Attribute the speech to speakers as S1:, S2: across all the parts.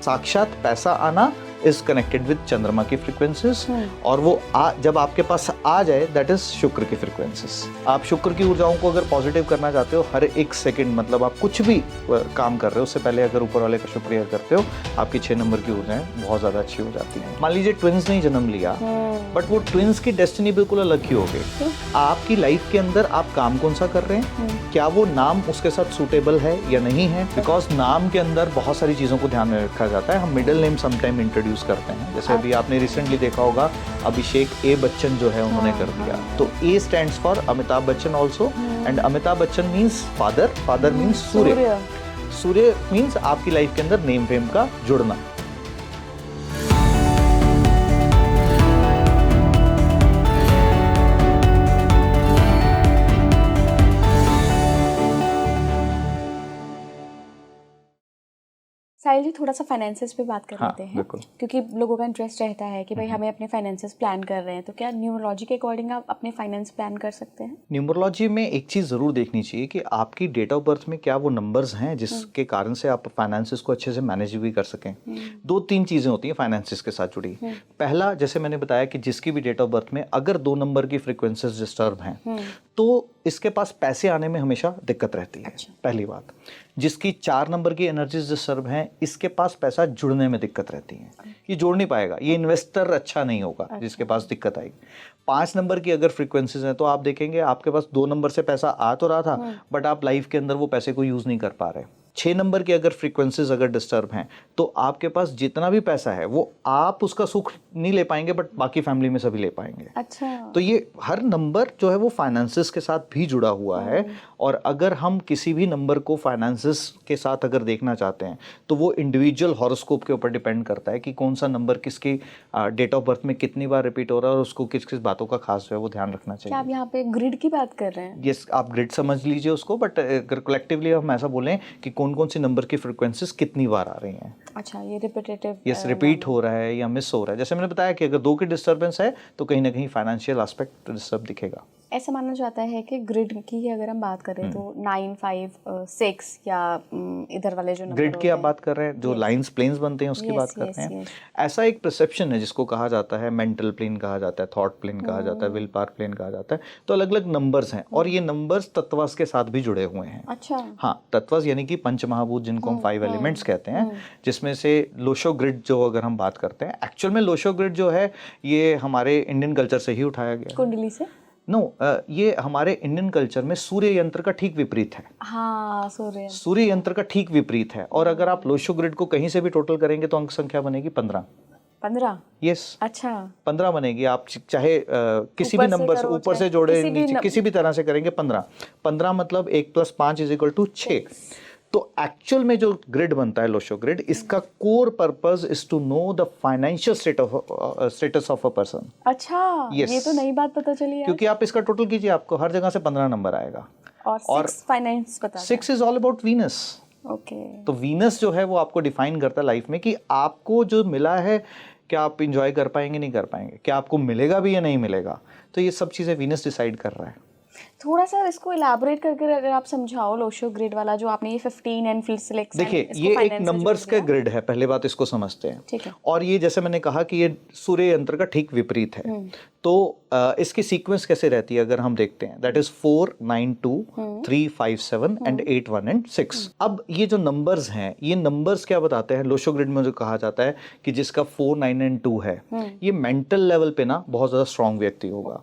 S1: साक्षात पैसा आना इज कनेक्टेड विद चंद्रमा की फ्रीक्वेंसीज, और वो जब आपके पास आ जाए दैट इज शुक्र की फ्रीक्वेंसीज। आप शुक्र की ऊर्जाओं को अगर पॉजिटिव करना चाहते हो, हर एक सेकंड मतलब आप कुछ भी काम कर रहे हो उससे पहले अगर ऊपर वाले का शुक्रिया करते हो, आपकी 6 नंबर की ऊर्जाएं बहुत ज़्यादा अच्छी हो जाती हैं। मान लीजिए ट्विंस ने जन्म लिया, बट वो ट्विंस की डेस्टिनी बिल्कुल अलग ही हो गई। आपकी लाइफ के अंदर आप काम कौन सा कर रहे हैं, क्या वो नाम उसके साथ सूटेबल है या नहीं है, बिकॉज नाम के अंदर बहुत सारी चीज़ों को ध्यान में रखा जाता है। हम मिडिल नेम समटाइम इंट्रोड्यूस करते हैं, जैसे अभी आपने रिसेंटली देखा होगा अभिषेक ए बच्चन जो है उन्होंने कर दिया, तो ए stands for Amitabh Bachchan also, and Amitabh Bachchan means father, father means Surya, Surya means आपकी लाइफ के अंदर नेम फेम का जुड़ना।
S2: साहिल जी, थोड़ा सा फाइनेंसेस पे बात कर लेते हैं,
S1: बिल्कुल।
S2: क्योंकि लोगों का इंटरेस्ट रहता है कि भाई हमें अपने फाइनेंसेस प्लान कर रहे हैं, तो क्या न्यूमरोलॉजी के अकॉर्डिंग आप अपने फाइनेंस प्लान कर सकते हैं?
S1: न्यूमरोलॉजी में एक चीज़ ज़रूर देखनी चाहिए कि आपकी डेट ऑफ बर्थ में क्या वो नंबर्स हैं जिसके कारण से आप फाइनेंसेस को अच्छे से मैनेज भी कर सकें। 2-3 चीज़ें होती हैं फाइनेंसेस के साथ जुड़ी। पहला, जैसे मैंने बताया कि जिसकी भी डेट ऑफ बर्थ में अगर 2 नंबर की फ्रीक्वेंसीज डिस्टर्ब हैं तो इसके पास पैसे आने में हमेशा दिक्कत रहती है।
S2: अच्छा।
S1: पहली बात, जिसकी 4 नंबर की एनर्जीज डिस्टर्ब हैं, इसके पास पैसा जुड़ने में दिक्कत रहती है, ये जोड़ नहीं पाएगा, ये इन्वेस्टर अच्छा नहीं होगा जिसके पास दिक्कत आएगी। 5 नंबर की अगर फ्रीक्वेंसीज हैं तो आप देखेंगे आपके पास 2 नंबर से पैसा आ तो रहा था, बट आप लाइफ के अंदर वो पैसे को यूज नहीं कर पा रहे। 6 नंबर की अगर फ्रीक्वेंसीज अगर डिस्टर्ब हैं तो आपके पास जितना भी पैसा है वो आप उसका सुख नहीं ले पाएंगे, बट बाकी फैमिली में सभी ले पाएंगे।
S2: अच्छा।
S1: तो ये हर नंबर जो है वो फाइनेंसेस के साथ भी जुड़ा हुआ है, और अगर हम किसी भी नंबर को फाइनेंसेस के साथ अगर देखना चाहते हैं तो वो इंडिविजुअल हॉरोस्कोप के ऊपर डिपेंड करता है कि कौन सा नंबर किसकी डेट ऑफ बर्थ में कितनी बार रिपीट हो रहा है और उसको किस किस बातों का खास जो है वो ध्यान रखना चाहिए।
S2: क्या आप यहाँ पे ग्रिड की बात कर रहे हैं?
S1: यस, आप ग्रिड समझ लीजिए उसको, बट अगर कलेक्टिवली हम ऐसा बोलें कि कौन कौन सी नंबर की फ्रीक्वेंसीज कितनी बार आ रही हैं।
S2: अच्छा, ये रिपीटेटिव,
S1: यस, रिपीट हो रहा है या मिस हो रहा है। जैसे मैंने बताया कि अगर 2 की डिस्टर्बेंस है तो कहीं ना कहीं फाइनेंशियल एस्पेक्ट डिस्टर्ब दिखेगा।
S2: ऐसा माना जाता है कि ग्रिड की अगर हम बात करें तो 9, 5, 6 या इधर वाले जो नंबर
S1: ग्रिड की आप बात कर रहे हैं, जो लाइंस प्लेन्स बनते हैं उसकी बात करते हैं। ऐसा एक परसेप्शन है जिसको कहा जाता है मेंटल प्लेन कहा जाता है, थॉट प्लेन कहा जाता है, विल पावर प्लेन कहा जाता है। तो अलग अलग नंबर्स हैं और ये नंबर्स तत्वस के साथ भी जुड़े हुए हैं।
S2: अच्छा।
S1: हाँ, तत्वस यानी कि पंच महाभूत जिनको हम 5 एलिमेंट्स कहते हैं, जिसमें से लोशो ग्रिड जो अगर हम बात करते हैं, एक्चुअल में लोशो ग्रिड जो है ये हमारे इंडियन कल्चर से ही उठाया गया है।
S2: कुंडली से?
S1: नो, ये हमारे इंडियन कल्चर में सूर्य यंत्र का ठीक विपरीत है।
S2: हाँ,
S1: सूर्य यंत्र का ठीक विपरीत है। और अगर आप लोशो ग्रिड को कहीं से भी टोटल करेंगे तो अंक संख्या बनेगी 15।
S2: 15?
S1: यस।
S2: अच्छा,
S1: 15 बनेगी। आप चाहे किसी भी नंबर से ऊपर से जोड़े, नीचे किसी भी तरह से करेंगे 15। 15 मतलब 1 + 5 = 6। तो एक्चुअल में जो ग्रिड बनता है लोशो ग्रिड, इसका core purpose is to know the financial status of a person.
S2: अच्छा, ये तो नई बात पता चली है।
S1: क्योंकि आप इसका टोटल कीजिए, आपको हर जगह से 15 नंबर आएगा।
S2: और 6 फाइनेंस पता है।
S1: 6 is all about Venus.
S2: Okay.
S1: तो वीनस जो है वो आपको डिफाइन करता है लाइफ में कि आपको जो मिला है क्या आप इंजॉय कर पाएंगे, नहीं कर पाएंगे, क्या आपको मिलेगा भी या नहीं मिलेगा। तो ये सब चीज़ें वीनस डिसाइड कर रहा है।
S2: थोड़ा सा इसको इलाबोरेट करके अगर आप समझाओ, लोशो ग्रिड वाला जो आपने ये 15 एंड फिर सिलेक्ट।
S1: देखिए, ये एक नंबर्स का ग्रिड है, पहले बात इसको समझते हैं।
S2: ठीक है।
S1: और ये जैसे मैंने कहा कि ये सूर्य यंत्र का ठीक विपरीत है। तो इसकी सीक्वेंस कैसे रहती है अगर हम देखते हैं, दैट इज 4, 9, 2, 3, 5, 7 एंड 8, 1 एंड 6। अब ये जो नंबर्स हैं, ये नंबर्स क्या बताते हैं, लोशो ग्रिड में जो कहा जाता है कि जिसका 4, 9 एंड 2 है, ये मेंटल लेवल पे ना बहुत ज्यादा स्ट्रांग व्यक्ति होगा।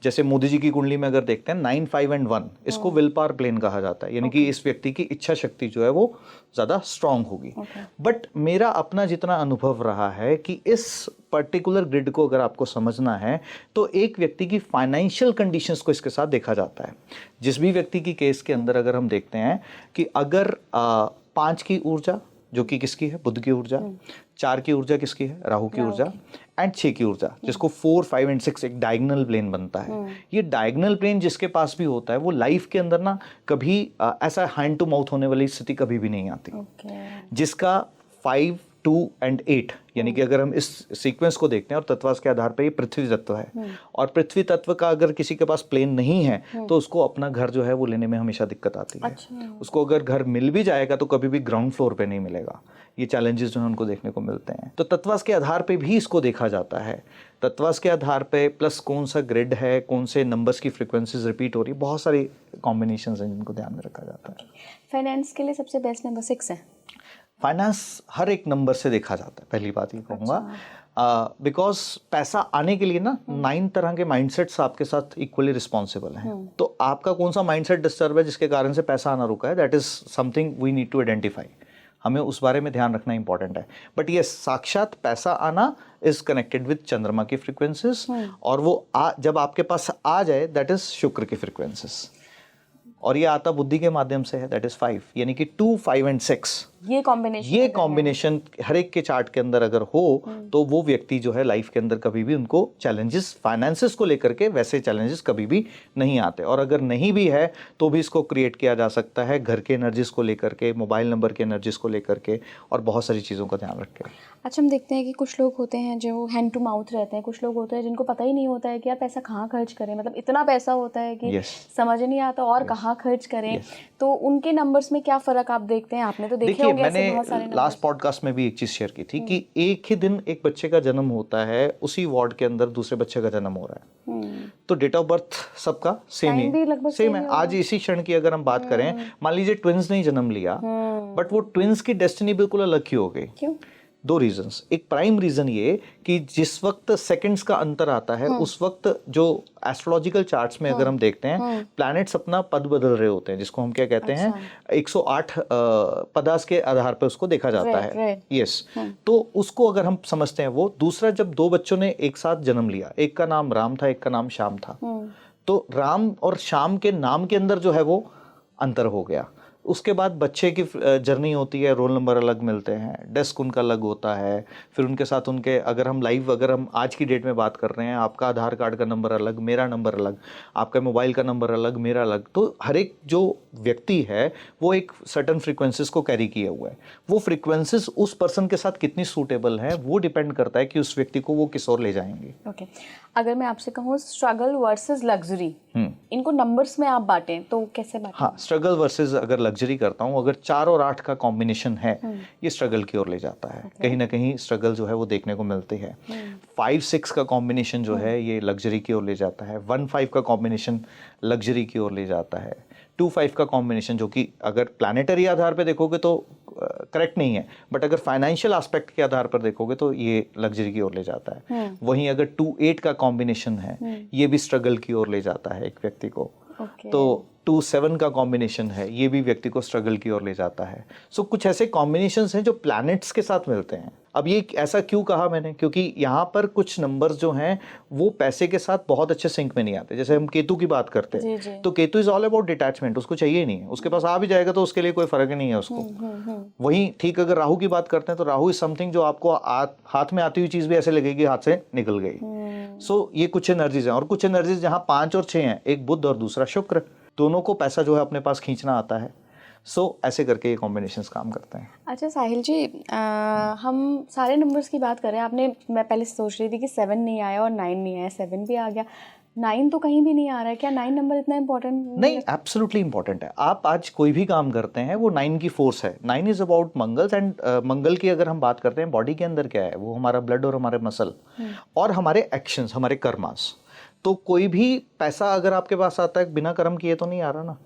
S1: जैसे मोदी जी की कुंडली में अगर देखते हैं 9, 5 एंड 1, इसको विल पावर प्लेन कहा जाता है, यानी कि इस व्यक्ति की इच्छा शक्ति जो है वो ज्यादा स्ट्रांग होगी। बट मेरा अपना जितना अनुभव रहा है कि इस पर्टिकुलर ग्रिड को अगर आपको समझना है तो एक व्यक्ति की फाइनेंशियल कंडीशंस को इसके साथ देखा जाता है। जिस भी व्यक्ति की केस के अंदर अगर हम देखते हैं कि अगर 5 की ऊर्जा जो कि किसकी है, बुध की ऊर्जा, 4 की ऊर्जा किसकी है, राहु की ऊर्जा, एंड 6 की ऊर्जा, जिसको 4, 5 एंड 6 एक डायगोनल प्लेन बनता है। ये डायगोनल प्लेन जिसके पास भी होता है वो लाइफ के अंदर ना कभी ऐसा हैंड टू माउथ होने वाली स्थिति कभी भी नहीं आती।
S2: Okay.
S1: जिसका 5, 2 and 8, यानी कि अगर हम इस सीक्वेंस को देखते हैं और तत्वास के आधार पर ये पृथ्वी तत्व है, और पृथ्वी तत्व का अगर किसी के पास प्लेन नहीं है तो उसको अपना घर जो है वो लेने में हमेशा दिक्कत आती है।
S2: अच्छा।
S1: उसको अगर घर मिल भी जाएगा तो कभी भी ग्राउंड फ्लोर पे नहीं मिलेगा। ये चैलेंजेस जो है उनको देखने को मिलते हैं। तो तत्वास के आधार पे भी इसको देखा जाता है। तत्वास के आधार पे प्लस कौन सा ग्रिड है, कौन से नंबर्स की फ्रीक्वेंसीज रिपीट हो रही है, बहुत सारी कॉम्बिनेशंस हैं जिनको ध्यान में रखा जाता है।
S2: फाइनेंस के लिए सबसे बेस्ट नंबर 6 है।
S1: फाइनेंस हर एक नंबर से देखा जाता है, पहली बात ये कहूँगा, बिकॉज पैसा आने के लिए ना 9 तरह के माइंडसेट्स आपके साथ इक्वली रिस्पॉन्सिबल हैं। तो आपका कौन सा माइंडसेट डिस्टर्ब है जिसके कारण से पैसा आना रुका है, that is something we need to identify. हमें उस बारे में ध्यान रखना इंपॉर्टेंट है। बट ये साक्षात पैसा आना इज कनेक्टेड विद चंद्रमा की फ्रीक्वेंसीज, और वो जब आपके पास आ जाए दैट इज शुक्र की फ्रीक्वेंसीज, और ये आता बुद्धि के माध्यम से है, दैट इज 5, यानी कि 2, 5 and 6। ये कॉम्बिनेशन हर एक के चार्ट के अंदर अगर हो तो वो व्यक्ति जो है लाइफ के अंदर कभी भी उनको चैलेंजेस फाइनेंसेस को लेकर के वैसे चैलेंजेस कभी भी नहीं आते। और अगर नहीं भी है तो भी इसको क्रिएट किया जा सकता है घर के एनर्जीज को लेकर के, मोबाइल नंबर के एनर्जीज को लेकर के, और बहुत सारी चीज़ों का ध्यान रखें।
S2: अच्छा, हम देखते हैं कि कुछ लोग होते हैं जो हैंड टू माउथ रहते हैं, कुछ लोग होते हैं जिनको पता ही नहीं होता है कि यार पैसा कहाँ खर्च करें, मतलब इतना पैसा होता है कि समझ नहीं आता और कहाँ खर्च करें। तो उनके नंबर्स में क्या फ़र्क आप देखते हैं? आपने तो देखे होंगे ऐसे बहुत सारे।
S1: लास्ट पॉडकास्ट में भी एक चीज शेयर की थी कि एक ही दिन एक बच्चे का जन्म होता है, उसी वार्ड के अंदर दूसरे बच्चे का जन्म हो रहा है। तो डेट ऑफ बर्थ सबका सेम है। आज इसी क्षण की अगर हम बात करें, मान लीजिए ट्विंस ने जन्म लिया, बट वो ट्विंस की डेस्टिनी बिल्कुल अलग ही हो गई।
S2: क्यों?
S1: 2 रीजंस। एक प्राइम रीजन ये कि जिस वक्त सेकंड्स का अंतर आता है उस वक्त जो एस्ट्रोलॉजिकल चार्ट्स में अगर हम देखते हैं प्लैनेट्स अपना पद बदल रहे होते हैं, जिसको हम क्या कहते हैं 108 पदास के आधार पर उसको देखा जाता है। यस। तो उसको अगर हम समझते हैं वो दूसरा, जब 2 बच्चों ने एक साथ जन्म लिया, एक का नाम राम था, एक का नाम श्याम था, तो राम और श्याम के नाम के अंदर जो है वो अंतर हो गया। उसके बाद बच्चे की जर्नी होती है, रोल नंबर अलग मिलते हैं, डेस्क उनका अलग होता है, फिर उनके साथ उनके अगर हम आज की डेट में बात कर रहे हैं, आपका आधार कार्ड का नंबर अलग, मेरा नंबर अलग, आपका मोबाइल का नंबर अलग, मेरा अलग। तो हर एक जो व्यक्ति है वो एक सर्टन फ्रीक्वेंसीज को कैरी किए हुआ है। वो फ्रीक्वेंसीज उस पर्सन के साथ कितनी सूटेबल है वो डिपेंड करता है कि उस व्यक्ति को वो किस ओर ले जाएंगे।
S2: ओके, अगर मैं आपसे कहूँ स्ट्रगल वर्सेस लग्जरी, इनको नंबर्स में आप बांटें तो कैसे बांटें? हाँ,
S1: स्ट्रगल वर्सेस अगर लग्जरी करता हूँ, अगर 4 और 8 का कॉम्बिनेशन है ये स्ट्रगल की ओर ले जाता है। कहीं ना कहीं स्ट्रगल जो है वो देखने को मिलती है। 5-6 का कॉम्बिनेशन जो है ये लग्जरी की ओर ले जाता है। 1-5 का कॉम्बिनेशन लग्जरी की ओर ले जाता है। 2-5 का कॉम्बिनेशन, जो कि अगर प्लानिटरी आधार पे देखोगे तो करेक्ट नहीं है, बट अगर फाइनेंशियल एस्पेक्ट के आधार पर देखोगे तो ये लग्जरी की ओर ले जाता है। वहीं अगर 2-8 का कॉम्बिनेशन है ये भी स्ट्रगल की ओर ले जाता है एक व्यक्ति को। तो 2-7 का कॉम्बिनेशन है ये भी व्यक्ति को स्ट्रगल की ओर ले जाता है। सो कुछ ऐसे कॉम्बिनेशंस हैं जो प्लैनेट्स के साथ मिलते हैं। अब ये ऐसा क्यों कहा मैंने, क्योंकि यहाँ पर कुछ नंबर्स जो हैं वो पैसे के साथ बहुत अच्छे सिंक में नहीं आते। जैसे हम केतु की बात करते हैं तो Ketu is all about detachment, उसको चाहिए नहीं है, उसके पास आ भी जाएगा तो उसके लिए कोई फर्क ही नहीं है उसको। वहीं ठीक अगर राहु की बात करते हैं तो राहु इज समथिंग जो आपको हाथ में आती हुई चीज भी ऐसे लगेगी हाथ से निकल गई। सो ये कुछ एनर्जीज हैं, और कुछ एनर्जीज जहाँ 5 और 6 हैं, एक बुध और दूसरा शुक्र, दोनों को पैसा जो है अपने पास खींचना आता है। ऐसे करके ये कॉम्बिनेशंस काम करते हैं।
S2: अच्छा साहिल जी, हम सारे नंबर्स की बात कर रहे हैं, मैं पहले सोच रही थी कि 7 नहीं आया और 9 नहीं आया, 7 भी आ गया, 9 तो कहीं भी नहीं आ रहा है। क्या 9 नंबर इतना इंपॉर्टेंट
S1: नहीं? एब्सोल्युटली इंपॉर्टेंट है। आप आज कोई भी काम करते हैं वो 9 की फोर्स है। 9 इज अबाउट मंगल्स, एंड मंगल की अगर हम बात करते हैं बॉडी के अंदर क्या है, वो हमारा ब्लड और हमारे मसल और हमारे एक्शंस, हमारे कर्मास। तो कोई भी पैसा अगर आपके पास आता है बिना कर्म किए तो नहीं आ रहा ना।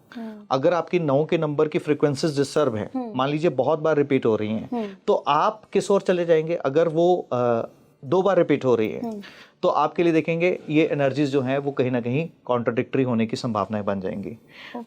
S1: अगर आपकी 9 के नंबर की फ्रीक्वेंसीज डिस्टर्ब है, मान लीजिए बहुत बार रिपीट हो रही हैं, तो आप किस ओर चले जाएंगे? अगर वो 2 बार रिपीट हो रही है तो आपके लिए देखेंगे ये एनर्जीज जो हैं वो कहीं ना कहीं कॉन्ट्राडिक्टरी होने की संभावनाएं बन जाएंगी।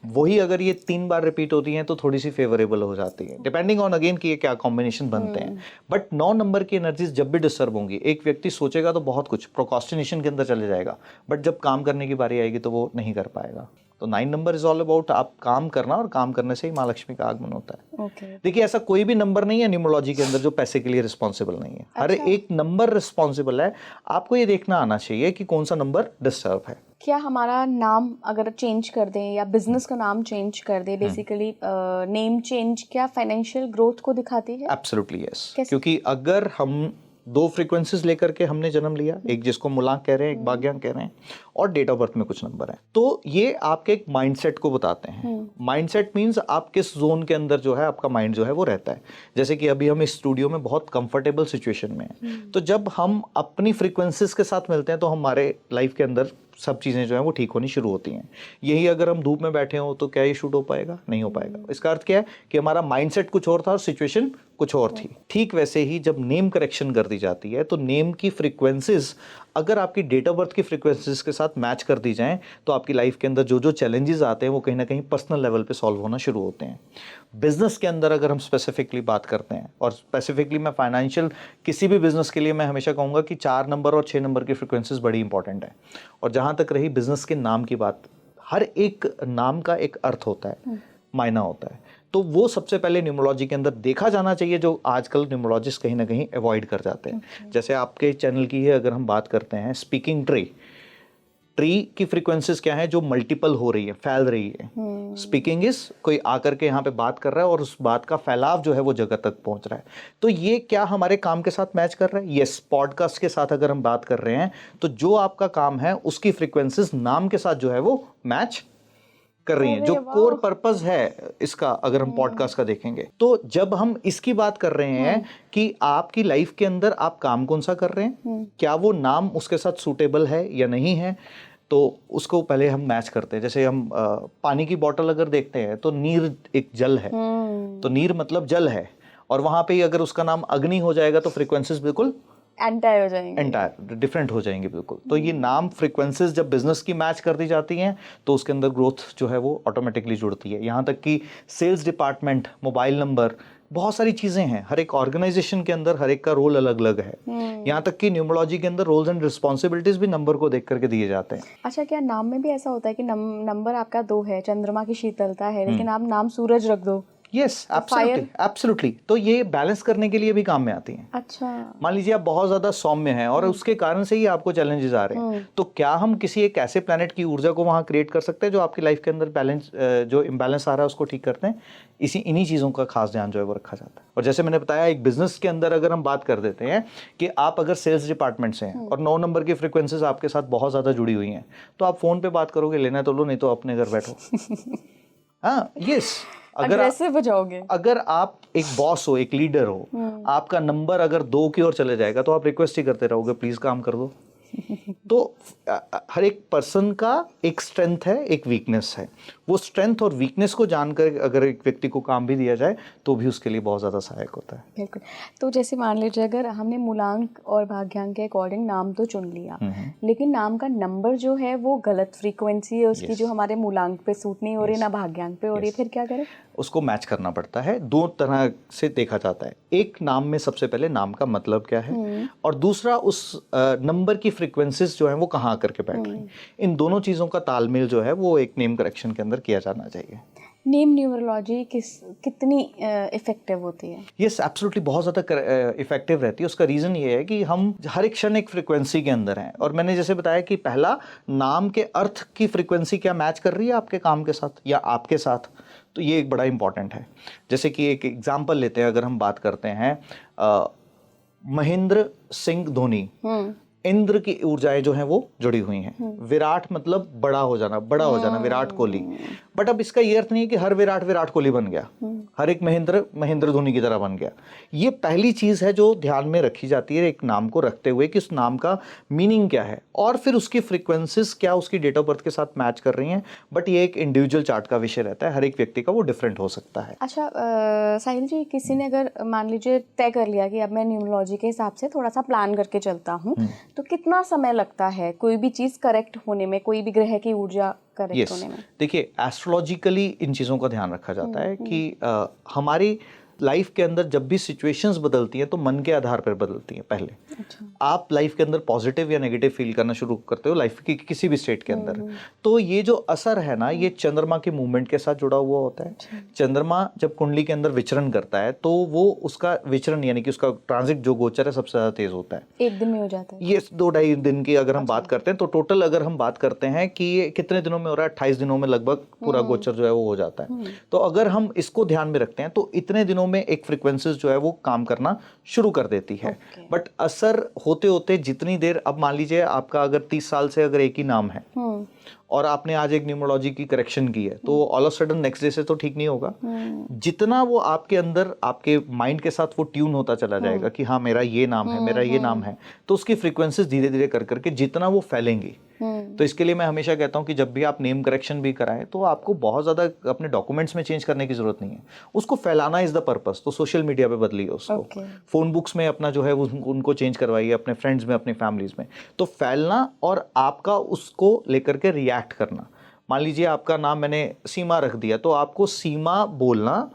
S1: वही अगर ये 3 बार रिपीट होती हैं तो थोड़ी सी फेवरेबल हो जाती है, डिपेंडिंग ऑन अगेन कि ये क्या कॉम्बिनेशन बनते हैं। बट 9 नंबर की एनर्जीज जब भी डिस्टर्ब होंगी, एक व्यक्ति सोचेगा तो बहुत कुछ प्रोक्रास्टिनेशन के अंदर चले जाएगा, बट जब काम करने की बारी आएगी तो वो नहीं कर पाएगा। तो 9 नंबर इज ऑल अबाउट आप काम करना, और काम करने से ही माँ लक्ष्मी का आगमन होता है। देखिए ऐसा कोई भी नंबर नहीं है न्यूमरोलॉजी के अंदर जो पैसे के लिए रिस्पॉन्सिबल नहीं है। हर एक नंबर रिस्पॉन्सिबल है। आपको ये देखना आना चाहिए कि कौन सा नंबर डिस्टर्ब है।
S2: क्या हमारा नाम अगर चेंज कर दें या बिजनेस का नाम चेंज कर दें, बेसिकली नेम चेंज क्या फाइनेंशियल ग्रोथ को दिखाती है?
S1: एब्सोल्युटली यस,
S2: कैसे?
S1: क्योंकि अगर हम दो फ्रीक्वेंसीज लेकर के हमने जन्म लिया, एक जिसको मुलांक कह रहे हैं, एक भाग्यांक कह रहे हैं, और डेट ऑफ बर्थ में कुछ नंबर है, तो ये आपके एक माइंडसेट को बताते हैं। माइंडसेट मींस आप किस जोन के अंदर जो है आपका माइंड जो है वो रहता है। जैसे कि अभी हम इस स्टूडियो में बहुत कंफर्टेबल सिचुएशन में हैं, तो जब हम अपनी फ्रीक्वेंसीज के साथ मिलते हैं तो हमारे लाइफ के अंदर सब चीज़ें जो हैं वो ठीक होनी शुरू होती हैं। यही अगर हम धूप में बैठे हो तो क्या ये शूट हो पाएगा? नहीं हो पाएगा। इसका अर्थ क्या है कि हमारा माइंडसेट कुछ और था और सिचुएशन कुछ और थी। ठीक वैसे ही जब नेम करेक्शन कर दी जाती है तो नेम की फ्रीक्वेंसीज अगर आपकी डेट ऑफ बर्थ की फ्रीक्वेंसीज के साथ मैच कर दी जाएं तो आपकी लाइफ के अंदर जो जो चैलेंजेस आते हैं वो कहीं ना कहीं पर्सनल लेवल पे सॉल्व होना शुरू होते हैं। बिजनेस के अंदर अगर हम स्पेसिफिकली बात करते हैं, और स्पेसिफिकली मैं फाइनेंशियल किसी भी बिजनेस के लिए मैं हमेशा कहूँगा कि 4 नंबर और 6 नंबर की फ्रीक्वेंसीज बड़ी इंपॉर्टेंट है। और जहाँ तक रही बिजनेस के नाम की बात, हर एक नाम का एक अर्थ होता है, मायना होता है, तो वो सबसे पहले न्यूमरोलॉजी के अंदर देखा जाना चाहिए, जो आजकल न्यूमरोलॉजिस्ट कहीं ना कहीं अवॉइड कर जाते हैं। जैसे आपके चैनल की ही अगर हम बात करते हैं, स्पीकिंग ट्री की फ्रीक्वेंसीज क्या है जो मल्टीपल हो रही है, फैल रही है। स्पीकिंग इज कोई आकर के यहाँ पे बात कर रहा है और उस बात का फैलाव जो है वो जगह तक पहुंच रहा है। तो ये क्या हमारे काम के साथ मैच कर रहा है? यस, पॉडकास्ट के साथ अगर हम बात कर रहे हैं तो जो आपका काम है उसकी फ्रीक्वेंसीज नाम के साथ जो है वो मैच कर रही हैं। जो कोर पर्पस है इसका अगर हम पॉडकास्ट का देखेंगे, तो जब हम इसकी बात कर रहे हैं कि आपकी लाइफ के अंदर आप काम कौन सा कर रहे हैं, क्या वो नाम उसके साथ सूटेबल है या नहीं है, तो उसको पहले हम मैच करते हैं। जैसे हम पानी की बोतल अगर देखते हैं तो नीर एक जल है, तो नीर मतलब जल है, और वहां पे अगर उसका नाम अग्नि हो जाएगा तो फ्रीक्वेंसीज बिल्कुल
S2: एंटायर हो जाएंगे,
S1: एंटायर डिफरेंट हो जाएंगे बिल्कुल। तो ये नाम फ्रीक्वेंसीज जब बिजनेस की मैच कर दी जाती हैं तो उसके अंदर ग्रोथ जो है वो ऑटोमेटिकली जुड़ती है। यहाँ तक कि सेल्स डिपार्टमेंट, मोबाइल नंबर, बहुत सारी चीजें हैं। हर एक ऑर्गेनाइजेशन के अंदर हर एक का रोल अलग अलग है। यहाँ तक कि न्यूमरोलॉजी के अंदर रोल्स एंड रिस्पॉन्सिबिलिटीज भी नंबर को देख करके दिए जाते हैं।
S2: अच्छा, क्या नाम में भी ऐसा होता है कि नंबर आपका 2 है, चंद्रमा की शीतलता है, लेकिन आप नाम सूरज रख दो?
S1: Yes, absolutely. तो ये बैलेंस करने के लिए भी काम में आती हैं।
S2: अच्छा,
S1: मान लीजिए आप बहुत ज्यादा सौम्य हैं और उसके कारण से ही आपको चैलेंजेस आ रहे हैं, तो क्या हम किसी एक ऐसे प्लैनेट की ऊर्जा को वहां क्रिएट कर सकते हैं जो आपकी लाइफ के अंदर बैलेंस, जो इम्बैलेंस आ रहा है उसको ठीक करते हैं? इन्हीं चीजों का खास ध्यान जो है वो रखा जाता है। और जैसे मैंने बताया, एक बिजनेस के अंदर अगर हम बात कर देते हैं कि आप अगर सेल्स डिपार्टमेंट से हैं और 9 नंबर की फ्रीक्वेंसीज आपके साथ बहुत ज्यादा जुड़ी हुई हैं, तो आप फोन पे बात करोगे, लेना तो लो, नहीं तो अपने घर बैठो। हाँ, यस, अगर आप एक बॉस हो, एक लीडर हो, आपका नंबर अगर 2 की ओर चले जाएगा तो आप रिक्वेस्ट ही करते रहोगे, प्लीज काम कर दो। तो हर एक पर्सन का एक स्ट्रेंथ है, एक वीकनेस है। वो स्ट्रेंथ और वीकनेस को जानकर अगर एक व्यक्ति को काम भी दिया जाए तो भी उसके लिए बहुत ज़्यादा सहायक होता है।
S2: बिल्कुल। तो जैसे मान लीजिए अगर हमने मूलांक और भाग्यांक के अकॉर्डिंग नाम तो चुन लिया, लेकिन नाम का नंबर जो है वो गलत फ्रीक्वेंसी है उसकी, जो हमारे मूलांक पे सूट नहीं हो रही, ना भाग्यांक पे हो रही है, फिर क्या करें?
S1: उसको मैच करना पड़ता है। 2 तरह से देखा जाता है। एक, नाम में सबसे पहले नाम का मतलब क्या है, और दूसरा उस नंबर की फ्रीक्वेंसीज जो है वो कहाँ आकर के बैठ रही हैं। इन दोनों चीज़ों का तालमेल जो है वो एक नेम करेक्शन के अंदर किया जाना चाहिए।
S2: नेम न्यूमरोलॉजी कितनी इफेक्टिव होती है?
S1: यस, एब्सोल्युटली, बहुत ज़्यादा इफेक्टिव रहती है। उसका रीज़न ये है कि हम हर एक क्षण एक फ्रीक्वेंसी के अंदर हैं, और मैंने जैसे बताया कि पहला, नाम के अर्थ की फ्रीक्वेंसी क्या मैच कर रही है आपके काम के साथ या आपके साथ, तो ये एक बड़ा इंपॉर्टेंट है। जैसे कि एक एग्जाम्पल लेते हैं, अगर हम बात करते हैं महेंद्र सिंह धोनी, इंद्र की ऊर्जाएं जो हैं वो जुड़ी हुई हैं। विराट मतलब बड़ा हो जाना, विराट कोहली। बट अब इसका ये अर्थ नहीं है कि हर विराट कोहली बन गया, हर एक महेंद्र धोनी की तरह बन गया। ये पहली चीज है जो ध्यान में रखी जाती है एक नाम को रखते हुए, कि उस नाम का मीनिंग क्या है और फिर उसकी फ्रीक्वेंसीज क्या उसकी डेट ऑफ बर्थ के साथ मैच कर रही हैं। बट ये एक इंडिविजुअल चार्ट का विषय रहता है, हर एक व्यक्ति का वो डिफरेंट हो सकता है।
S2: अच्छा साहिल जी, किसी ने अगर मान लीजिए तय कर लिया कि अब मैं न्यूमरोलॉजी के हिसाब से थोड़ा सा प्लान करके चलता हूँ, तो कितना समय लगता है कोई भी चीज करेक्ट होने में, कोई भी ग्रह की ऊर्जा करेक्ट होने में?
S1: देखिए, एस्ट्रोलॉजिकली इन चीज़ों का ध्यान रखा जाता है कि हमारी लाइफ के अंदर जब भी सिचुएशंस बदलती हैं तो मन के आधार पर बदलती हैं पहले।
S2: अच्छा।
S1: आप लाइफ के अंदर पॉजिटिव या नेगेटिव फील करना शुरू करते हो लाइफ की किसी भी स्टेट के अंदर, तो ये जो असर है ना, ये चंद्रमा के मूवमेंट के साथ जुड़ा हुआ होता है। चंद्रमा जब कुंडली के अंदर विचरण करता है तो वो उसका विचरण यानी कि उसका ट्रांजिट जो गोचर है सबसे ज्यादा तेज होता है।
S2: एक दिन में हो जाता है
S1: ये 2-2.5 दिन की अगर हम बात करते हैं तो टोटल अगर हम बात करते हैं कि ये कितने दिनों में हो रहा है, 28 दिनों में लगभग पूरा गोचर जो है वो हो जाता है। तो अगर हम इसको ध्यान में रखते हैं तो इतने दिनों में एक फ्रीक्वेंसीज जो है वो काम करना शुरू कर देती है। बट असर होते होते जितनी देर, अब मान लीजिए आपका अगर 30 साल से अगर एक ही नाम है और आपने आज एक न्यूमरोलॉजी की करेक्शन की है तो all of sudden next day से तो ठीक नहीं होगा। जितना वो आपके अंदर आपके माइंड के साथ वो ट्यून होता चला जाएगा कि हाँ मेरा ये नाम है, मेरा ये नाम है, तो उसकी फ्रीक्वेंसीज धीरे धीरे कर करके जितना वो फैलेंगी। तो इसके लिए मैं हमेशा कहता हूँ कि जब भी आप नेम करेक्शन भी कराएं तो आपको बहुत ज़्यादा अपने डॉक्यूमेंट्स में चेंज करने की जरूरत नहीं है, उसको फैलाना इज द पर्पस। तो सोशल मीडिया पे बदलिए उसको, फोन बुक्स में अपना जो है उनको चेंज करवाइए, अपने फ्रेंड्स में, अपनी फैमिलीज में। तो फैलना और आपका उसको लेकर के रिएक्ट करना। मान लीजिए आपका नाम मैंने सीमा रख दिया तो आपको सीमा बोलना,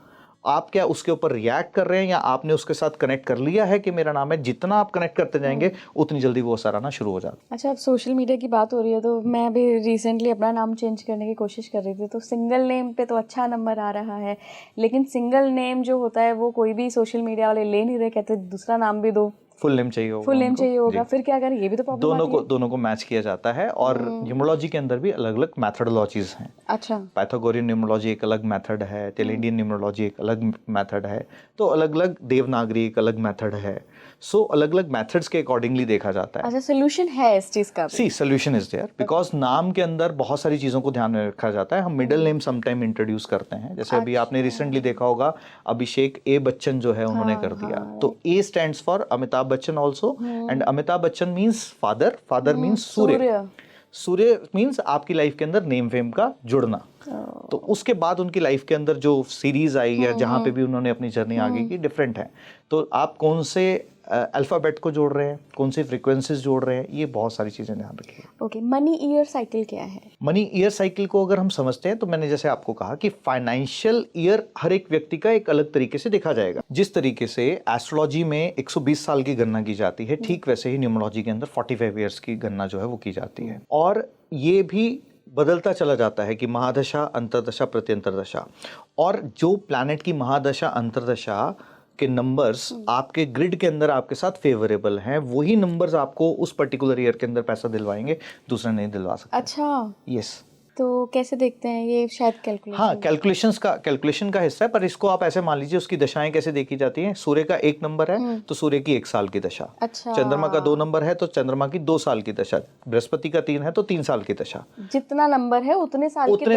S1: आप क्या उसके ऊपर रिएक्ट कर रहे हैं या आपने उसके साथ कनेक्ट कर लिया है कि मेरा नाम है, जितना आप कनेक्ट करते जाएंगे उतनी जल्दी वो असर आना शुरू हो जाता है।
S2: अच्छा, अब सोशल मीडिया की बात हो रही है तो मैं भी रिसेंटली अपना नाम चेंज करने की कोशिश कर रही थी, तो सिंगल नेम पे तो अच्छा नंबर आ रहा है, लेकिन सिंगल नेम जो होता है वो कोई भी सोशल मीडिया वाले ले नहीं रहे, कहते दूसरा नाम भी दो,
S1: फुल नेम चाहिए होगा,
S2: फुल नेम चाहिए होगा, फिर क्या करें, ये भी तो प्रॉब्लम
S1: दोनों को मैच किया जाता है। और न्यूमरोलॉजी के अंदर भी अलग अलग मैथडोलॉजीज हैं।
S2: अच्छा,
S1: पाइथागोरियन न्यूमरोलॉजी एक अलग मेथड है, तेलिडियन न्यूमरोलॉजी एक अलग मेथड है, तो अलग अलग देवनागरी एक अलग मेथड है। सो अलग अलग मेथड्स के अकॉर्डिंगली देखा जाता है।
S2: अच्छा, सोल्यूशन है इस चीज का?
S1: सी सोल्यूशन इज देयर बिकॉज नाम के अंदर बहुत सारी चीजों को ध्यान में रखा जाता है। हम मिडिल नेम समटाइम इंट्रोड्यूस करते हैं, जैसे अभी आपने रिसेंटली देखा होगा अभिषेक ए बच्चन जो है उन्होंने कर दिया, तो ए stands for Amitabh Bachchan also, and Amitabh Bachchan means father, father means Surya, Surya means आपकी लाइफ के अंदर नेम फेम का जुड़ना। तो उसके बाद उनकी लाइफ के अंदर जो सीरीज आई या जहाँ पे भी उन्होंने अपनी जर्नी आगे की डिफरेंट है। तो आप कौन से अल्फाबेट को जोड़ रहे हैं, कौन सी फ्रीक्वेंसीज जोड़ रहे हैं, ये बहुत सारी चीजें ध्यान रखिए।
S2: ओके, मनी ईयर साइकिल क्या है?
S1: मनी ईयर साइकिल को अगर हम समझते हैं तो मैंने जैसे आपको कहा कि फाइनेंशियल ईयर हर एक व्यक्ति का एक अलग तरीके से देखा जाएगा। जिस तरीके से एस्ट्रोलॉजी में 120 साल की गणना की जाती है, ठीक वैसे ही न्यूमरोलॉजी के अंदर 45 ईयर्स की गणना जो है वो की जाती है। और ये भी बदलता चला जाता है कि महादशा, अंतरदशा, प्रत्यंतरदशा, और जो प्लैनेट की महादशा अंतरदशा के नंबर्स आपके ग्रिड के अंदर आपके साथ फेवरेबल हैं, वही नंबर्स आपको उस पर्टिकुलर ईयर के अंदर पैसा दिलवाएंगे, दूसरा नहीं दिलवा सकते।
S2: अच्छा,
S1: यस।
S2: तो कैसे देखते हैं ये? शायद कैलकुलेशन,
S1: हाँ, कैलकुलेशन का हिस्सा है, पर इसको आप ऐसे मान लीजिए उसकी दशाएं कैसे देखी जाती हैं। सूर्य का 1 नंबर है तो सूर्य की 1 साल की दशा।
S2: अच्छा।
S1: चंद्रमा का 2 नंबर है तो चंद्रमा की 2 साल की दशा। बृहस्पति का 3 है तो 3 साल की दशा।
S2: जितना नंबर है उतने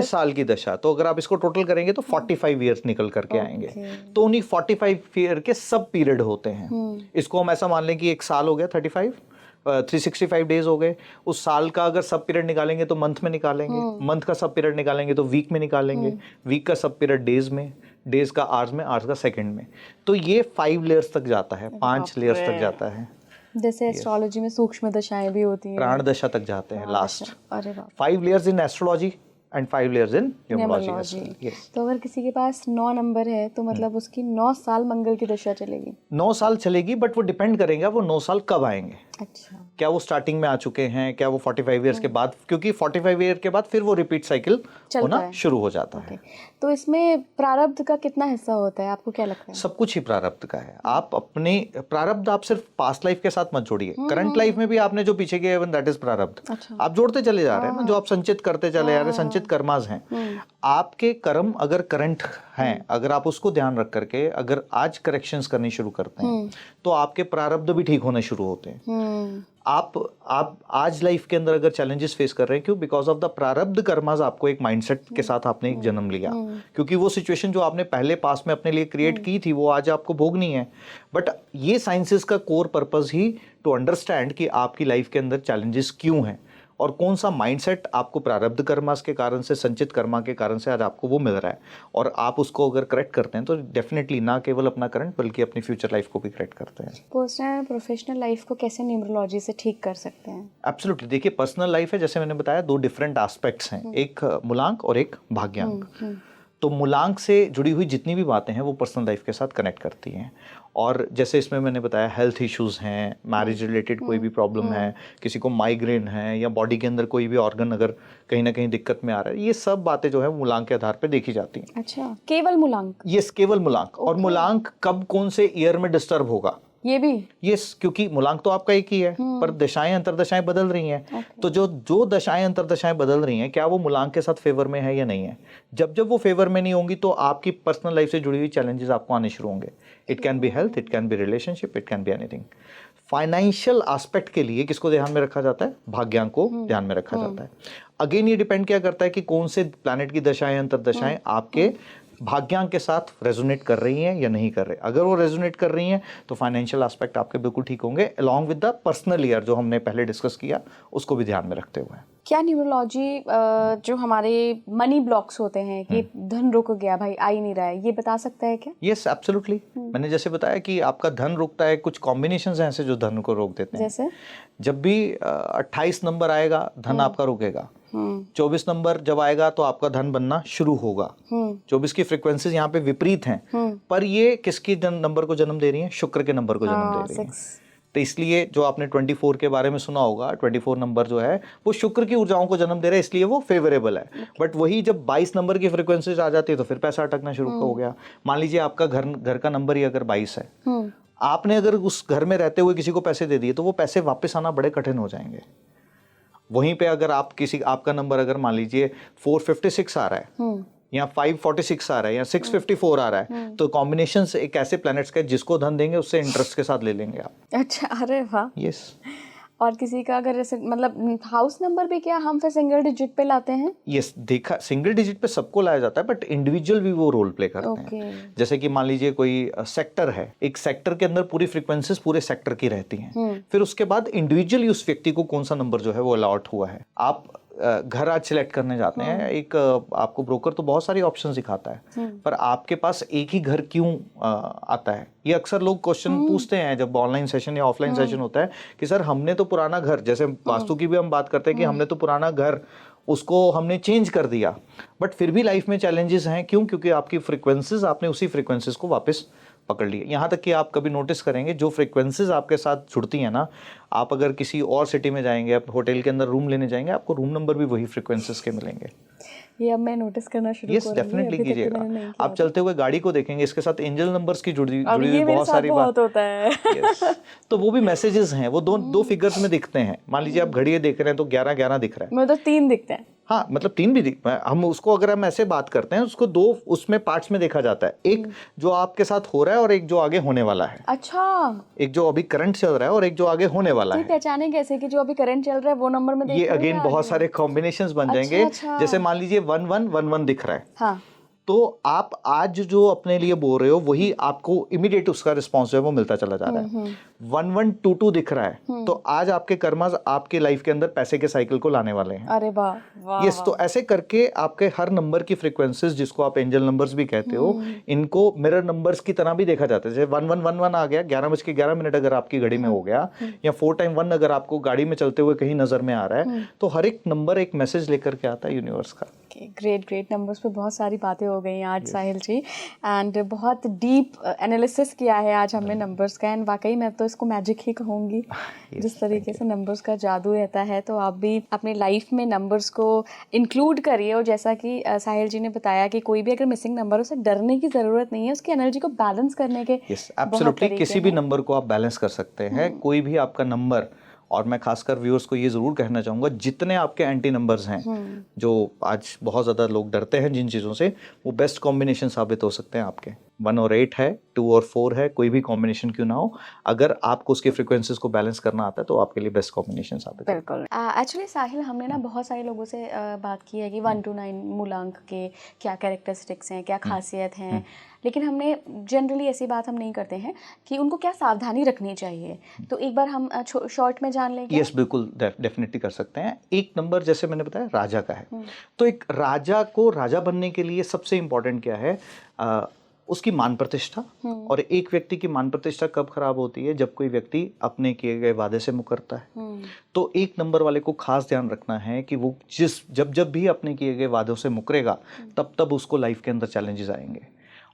S2: साल
S1: की दशा। तो अगर आप इसको टोटल करेंगे तो 45 ईयर्स निकल करके आएंगे। तो उन्हीं 45 ईयर के सब पीरियड होते हैं। इसको हम ऐसा मान लें कि 1 साल हो गया 365 डेज हो गए। उस साल का अगर सब पीरियड निकालेंगे तो मंथ में निकालेंगे, मंथ का सब पीरियड निकालेंगे तो वीक में निकालेंगे, वीक का सब पीरियड डेज में, डेज का आवर्स में, आवर्स का सेकंड में। तो ये 5 लेयर्स तक जाता है, 5 लेयर्स तक जाता है।
S2: जैसे एस्ट्रोलॉजी में सूक्ष्म दशाएं भी होती हैं,
S1: प्राण दशा तक जाते हैं लास्ट।
S2: अरे वाह।
S1: 5 layers in astrology and 5 layers in numerology. yes.
S2: तो अगर किसी के पास 9 नंबर है तो मतलब उसकी 9 साल मंगल की दशा चलेगी?
S1: 9 साल चलेगी, बट वो डिपेंड करेगा वो 9 साल कब आएंगे।
S2: अच्छा,
S1: क्या वो स्टार्टिंग में आ चुके हैं, क्या वो 45 ईयर्स के बाद, क्योंकि 45 ईयर के बाद फिर वो रिपीट साइकिल होना शुरू हो जाता है।
S2: तो इसमें प्रारब्ध का कितना हिस्सा होता है, आपको क्या लगता है?
S1: सब कुछ ही प्रारब्ध का है। आप अपने प्रारब्ध आप सिर्फ पास्ट लाइफ के साथ मत जोड़िए, करंट लाइफ में भी आपने जो पीछे किया है दैट इज प्रारब्ध।
S2: अच्छा।
S1: आप जोड़ते चले जा रहे हैं ना, जो आप संचित करते चले जा रहे हैं, संचित कर्माज हैं। आपके कर्म अगर करंट हैं, अगर आप उसको ध्यान रख करके अगर आज करेक्शंस करनी शुरू करते हैं तो आपके प्रारब्ध भी ठीक होने शुरू होते हैं। आप आज लाइफ के अंदर अगर चैलेंजेस फेस कर रहे हैं, क्यों? बिकॉज ऑफ द प्रारब्ध कर्मास। आपको एक माइंडसेट के साथ आपने एक जन्म लिया, क्योंकि वो सिचुएशन जो आपने पहले पास में अपने लिए क्रिएट की थी वो आज आपको भोगनी है। बट ये साइंसेस का कोर पर्पस ही टू अंडरस्टैंड कि आपकी लाइफ के अंदर चैलेंजेस क्यों हैं और कौन सा माइंडसेट आपको प्रारब्ध कर्मास के कारण से, संचित कर्मा के कारण से आज आपको वो मिल रहा है। और आप उसको अगर करेक्ट करते हैं तो डेफिनेटली ना केवल अपना करंट बल्कि अपनी फ्यूचर लाइफ को भी करेक्ट करते हैं।
S2: पर्सनल और प्रोफेशनल लाइफ को कैसे न्यूमरोलॉजी से ठीक कर सकते हैं?
S1: एब्सोल्युटली। देखिए, पर्सनल लाइफ है, जैसे मैंने बताया, 2 डिफरेंट एस्पेक्ट्स हैं, एक मूलांक और एक भाग्यांक। तो मूलांक से जुड़ी हुई जितनी भी बातें हैं वो पर्सनल लाइफ के साथ कनेक्ट करती हैं। और जैसे इसमें मैंने बताया हेल्थ इश्यूज हैं, मैरिज रिलेटेड कोई भी प्रॉब्लम है, किसी को माइग्रेन है, या बॉडी के अंदर कोई भी ऑर्गन अगर कहीं ना कहीं दिक्कत में आ रहा है, ये सब बातें जो है मूलांक के आधार पर देखी जाती हैं।
S2: अच्छा, केवल मूलांक?
S1: यस, केवल मूलांक। और मूलांक कब कौन से ईयर में डिस्टर्ब होगा
S2: ये भी?
S1: यस, क्योंकि मूलांक तो आपका एक ही है, पर दशाएं अंतरदशाएं बदल रही हैं। तो जो दशाएं अंतरदशाएं बदल रही हैं, क्या वो मूलांक के साथ फेवर में है या नहीं है? जब जब वो फेवर में नहीं होंगी तो आपकी पर्सनल लाइफ से जुड़ी हुई चैलेंजेस आपको आने शुरू होंगे। It can be health, it can be relationship, it can be anything. Financial aspect के लिए किसको ध्यान में रखा जाता है? भाग्यांक को ध्यान में रखा जाता है। अगेन ये डिपेंड क्या करता है कि कौन से प्लैनेट की दशाएं अंतरदशाएं आपके भाग्यांक के साथ रेजोनेट कर रही हैं या नहीं कर रहे। अगर वो रेजोनेट कर रही हैं तो फाइनेंशियल एस्पेक्ट आपके बिल्कुल ठीक होंगे, along with the personal year जो हमने पहले डिस्कस किया, उसको भी ध्यान में रखते हुए।
S2: क्या न्यूमरोलॉजी जो हमारे मनी ब्लॉक्स होते हैं कि धन रुक गया भाई, आ ही नहीं रहा है, ये बता सकता है क्या?
S1: Yes, absolutely. मैंने जैसे बताया कि आपका धन रुकता है, कुछ कॉम्बिनेशंस हैं ऐसे जो धन को रोक देते हैं।
S2: जैसे
S1: जब भी 28 नंबर आएगा धन आपका रुकेगा। 24 नंबर जब आएगा तो आपका धन बनना शुरू होगा। 24 की फ्रीक्वेंसीज यहाँ पे विपरीत हैं, पर ये किसकी नंबर को जन्म दे रही हैं? शुक्र के नंबर को जन्म दे रही हैं। तो इसलिए जो आपने 24 के बारे में सुना होगा, 24 नंबर जो है वो शुक्र की ऊर्जाओं को जन्म दे रहा है, इसलिए वो फेवरेबल है। बट वही जब 22 नंबर की फ्रीक्वेंसीज आ जाती है तो फिर पैसा अटकना शुरू हो गया। मान लीजिए आपका घर का नंबर ही अगर 22 है, आपने अगर उस घर में रहते हुए किसी को पैसे दे दिए तो वो पैसे वापस आना बड़े कठिन हो जाएंगे। वहीं पे अगर आपका नंबर अगर मान लीजिए 456 आ रहा है या 546 आ रहा है या 654 आ रहा है, तो कॉम्बिनेशन एक ऐसे प्लैनेट्स का जिसको धन देंगे उससे इंटरेस्ट के साथ ले लेंगे आप।
S2: अच्छा, अरे वाह।
S1: यस।
S2: और किसी का अगर जैसे मतलब हाउस नंबर भी क्या हम फिर सिंगल डिजिट पे लाते हैं?
S1: यस, देखा सिंगल डिजिट पे सबको लाया जाता है, बट इंडिविजुअल भी वो रोल प्ले करते हैं। जैसे कि मान लीजिए कोई सेक्टर है, एक सेक्टर के अंदर पूरी फ्रीक्वेंसीज पूरे सेक्टर की रहती हैं। फिर उसके बाद इंडिविजुअली उस व्यक्ति को कौन सा नंबर जो है वो अलॉट हुआ है। आप घर आज सिलेक्ट करने जाते हैं, एक आपको ब्रोकर तो बहुत सारी ऑप्शन दिखाता है, पर आपके पास एक ही घर क्यों आता है? ये अक्सर लोग क्वेश्चन पूछते हैं जब ऑनलाइन सेशन या ऑफलाइन सेशन होता है कि सर हमने तो पुराना घर, जैसे वास्तु की भी हम बात करते हैं कि हमने तो पुराना घर उसको हमने चेंज कर दिया, बट फिर भी लाइफ में चैलेंजेस हैं। क्यों? क्योंकि आपकी फ्रीक्वेंसीज, आपने उसी फ्रीक्वेंसीज को वापस पकड़ लिए। यहाँ तक कि आप कभी नोटिस करेंगे जो फ्रीक्वेंसीज आपके साथ जुड़ती हैं ना, आप अगर किसी और सिटी में जाएंगे, आप होटल के अंदर रूम लेने जाएंगे, आपको रूम नंबर भी वही फ्रीक्वेंसीज के मिलेंगे।
S2: ये अब मैं नोटिस करना शुरू
S1: यस, डेफिनेटली कीजिएगा। आप चलते हुए गाड़ी को देखेंगे, इसके साथ एंजल नंबर्स की जुड़ी हुई बहुत सारी बात होता है। yes. तो वो भी मैसेजेस हैं, वो दो फिगर्स में दिखते हैं। मान लीजिए आप घड़ी देख रहे हैं तो 11-11 दिख रहा है,
S2: मतलब 3 दिखते हैं।
S1: हाँ, मतलब 3 भी हम उसको अगर हम ऐसे बात करते हैं उसको 2 उसमें पार्ट्स में देखा जाता है, एक जो आपके साथ हो रहा है और एक जो आगे होने वाला है।
S2: अच्छा,
S1: एक जो अभी करंट चल रहा है और एक जो आगे होने वाला है।
S2: पहचाने कैसे कि जो अभी करंट चल रहा है वो नंबर में?
S1: ये अगेन बहुत सारे कॉम्बिनेशंस बन जाएंगे। जैसे मान लीजिए 1111 दिख रहा है,
S2: हाँ,
S1: तो आप आज जो अपने लिए बोल रहे हो वही आपको इमीडिएट उसका रिस्पॉन्स है वो मिलता चला जा रहा है। 1122 दिख रहा है, तो आज आपके कर्मास आपके लाइफ के अंदर पैसे के साइकिल को लाने वाले हैं।
S2: अरे वाह, वाह।
S1: यस, तो ऐसे करके आपके हर नंबर की फ्रीक्वेंसीज, जिसको आप एंजल नंबर्स भी कहते हो, इनको मिरर नंबर्स की तरह भी देखा जाता है। जैसे 1111 आ गया, 11:11 अगर आपकी घड़ी में हो गया, या 4x1 अगर आपको गाड़ी में चलते हुए कहीं नजर में आ रहा है, तो हर एक नंबर एक मैसेज लेकर के आता है यूनिवर्स का।
S2: ग्रेट नंबर्स पे बहुत सारी बातें हो गई आज साहिल जी, एंड बहुत डीप एनालिसिस किया है आज हमने नंबर्स का, एंड वाकई मैं तो इसको मैजिक ही कहूँगी। जिस तरीके से नंबर्स का जादू रहता है, तो आप भी अपनी लाइफ में नंबर्स को इंक्लूड करिए। और जैसा कि साहिल जी ने बताया कि कोई भी अगर मिसिंग नंबर, उसे डरने की ज़रूरत नहीं है, उसकी एनर्जी को बैलेंस करने के
S1: एब्सोल्युटली किसी भी नंबर को आप बैलेंस कर सकते हैं। कोई भी आपका नंबर, और मैं खासकर व्यूअर्स को ये ज़रूर कहना चाहूँगा, जितने आपके एंटी नंबर्स हैं जो आज बहुत ज़्यादा लोग डरते हैं जिन चीज़ों से, वो बेस्ट कॉम्बिनेशन साबित हो सकते हैं आपके। 1 और 8 है, 2 और 4 है, कोई भी कॉम्बिनेशन क्यों ना हो, अगर आपको उसकी फ्रीक्वेंसीज को बैलेंस करना आता है तो आपके लिए बेस्ट कॉम्बिनेशन साबित है।
S2: बिल्कुल। एक्चुअली साहिल, हमने ना बहुत सारे लोगों से बात की है कि 1 to 9 मूलांक के क्या कैरेक्टरिस्टिक्स हैं, क्या खासियत हैं, लेकिन हमने जनरली ऐसी बात हम नहीं करते हैं कि उनको क्या सावधानी रखनी चाहिए। तो एक बार हम शॉर्ट में जान लेंगे।
S1: यस, बिल्कुल, डेफिनेटली कर सकते हैं। एक नंबर जैसे मैंने बताया राजा का है, तो एक राजा को राजा बनने के लिए सबसे इम्पोर्टेंट क्या है? उसकी मान प्रतिष्ठा, और एक व्यक्ति की मान प्रतिष्ठा कब खराब होती है, जब कोई व्यक्ति अपने किए गए वादे से मुकरता है। तो 1 नंबर वाले को खास ध्यान रखना है कि वो जब भी अपने किए गए वादों से मुकरेगा तब उसको लाइफ के अंदर चैलेंजेस आएंगे।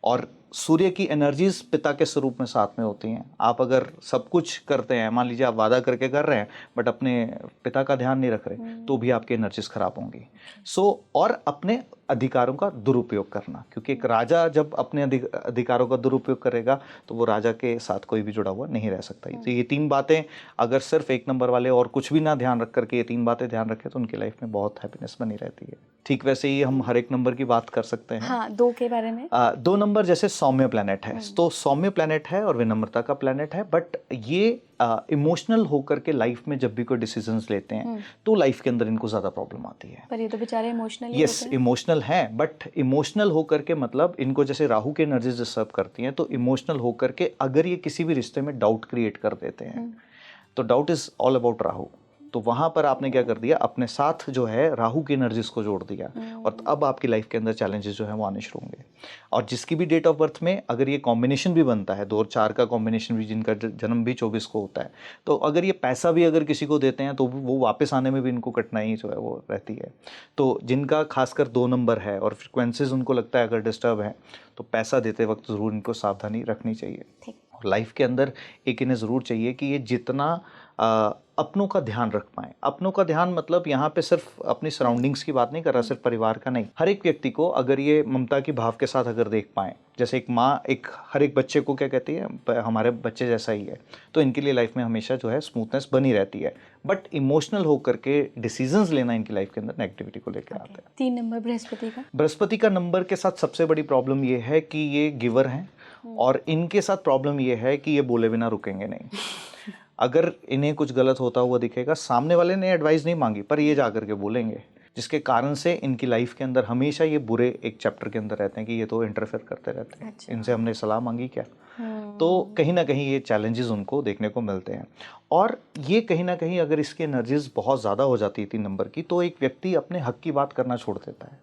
S1: और सूर्य की एनर्जीज पिता के स्वरूप में साथ में होती हैं। आप अगर सब कुछ करते हैं, मान लीजिए आप वादा करके कर रहे हैं बट अपने पिता का ध्यान नहीं रख रहे, तो भी आपकी एनर्जीज खराब होंगी। और अपने अधिकारों का दुरुपयोग करना, क्योंकि एक राजा जब अपने अधिकारों का दुरुपयोग करेगा तो वो राजा के साथ कोई भी जुड़ा हुआ नहीं रह सकता। तो ये 3 बातें अगर सिर्फ 1 नंबर वाले और कुछ भी ना ध्यान रख करके ये 3 बातें ध्यान रखें तो उनकी लाइफ में बहुत हैप्पीनेस बनी रहती है। ठीक वैसे ही हम हर एक नंबर की बात कर सकते हैं।
S2: हाँ, 2 के बारे में।
S1: 2 नंबर जैसे सौम्य प्लैनेट है, तो सौम्य प्लैनेट है और विनम्रता का प्लैनेट है, बट ये इमोशनल होकर के लाइफ में जब भी कोई डिसीजंस लेते हैं तो लाइफ के अंदर इनको ज़्यादा प्रॉब्लम आती है।
S2: पर ये तो बेचारे इमोशनल
S1: यस, इमोशनल हैं, बट इमोशनल होकर के मतलब इनको जैसे राहु के एनर्जीज डिस्टर्ब करती हैं, तो इमोशनल होकर के अगर ये किसी भी रिश्ते में डाउट क्रिएट कर देते हैं तो doubt is all about Rahu. तो वहाँ पर आपने क्या कर दिया, अपने साथ जो है राहु की एनर्जीज को जोड़ दिया, और अब आपकी लाइफ के अंदर चैलेंजेस जो है वो आने शुरू होंगे। और जिसकी भी डेट ऑफ बर्थ में अगर ये कॉम्बिनेशन भी बनता है, 2 और 4 का कॉम्बिनेशन भी, जिनका जन्म भी 24 को होता है, तो अगर ये पैसा भी अगर किसी को देते हैं तो वो वापस आने में भी इनको कठिनाई जो है वो रहती है। तो जिनका खासकर 2 नंबर है और फ्रिक्वेंसीज उनको लगता है अगर डिस्टर्ब है, तो पैसा देते वक्त ज़रूर इनको सावधानी रखनी चाहिए। और लाइफ के अंदर एक इन्हें ज़रूर चाहिए कि ये जितना अपनों का ध्यान रख पाएँ। अपनों का ध्यान मतलब यहाँ पे सिर्फ अपनी सराउंडिंग्स की बात नहीं कर रहा, सिर्फ परिवार का नहीं, हर एक व्यक्ति को अगर ये ममता की भाव के साथ अगर देख पाएँ, जैसे एक माँ हर एक बच्चे को क्या कहती है, हमारे बच्चे जैसा ही है, तो इनके लिए लाइफ में हमेशा जो है स्मूथनेस बनी रहती है। बट इमोशनल होकर के डिसीजंस लेना इनकी लाइफ के अंदर नेगेटिविटी को लेकर आता है।
S2: 3 नंबर
S1: बृहस्पति का नंबर के साथ सबसे बड़ी प्रॉब्लम ये है कि ये गिवर हैं, और इनके साथ प्रॉब्लम ये है कि ये बोले बिना रुकेंगे नहीं। अगर इन्हें कुछ गलत होता हुआ दिखेगा, सामने वाले ने एडवाइस नहीं मांगी पर ये जा करके बोलेंगे, जिसके कारण से इनकी लाइफ के अंदर हमेशा ये बुरे एक चैप्टर के अंदर रहते हैं कि ये तो इंटरफेयर करते रहते हैं। अच्छा। इनसे हमने सलाह मांगी क्या? तो कहीं ना कहीं ये चैलेंजेस उनको देखने को मिलते हैं। और ये कहीं ना कहीं अगर इसकी एनर्जीज बहुत ज़्यादा हो जाती है 3 नंबर की, तो एक व्यक्ति अपने हक की बात करना छोड़ देता है।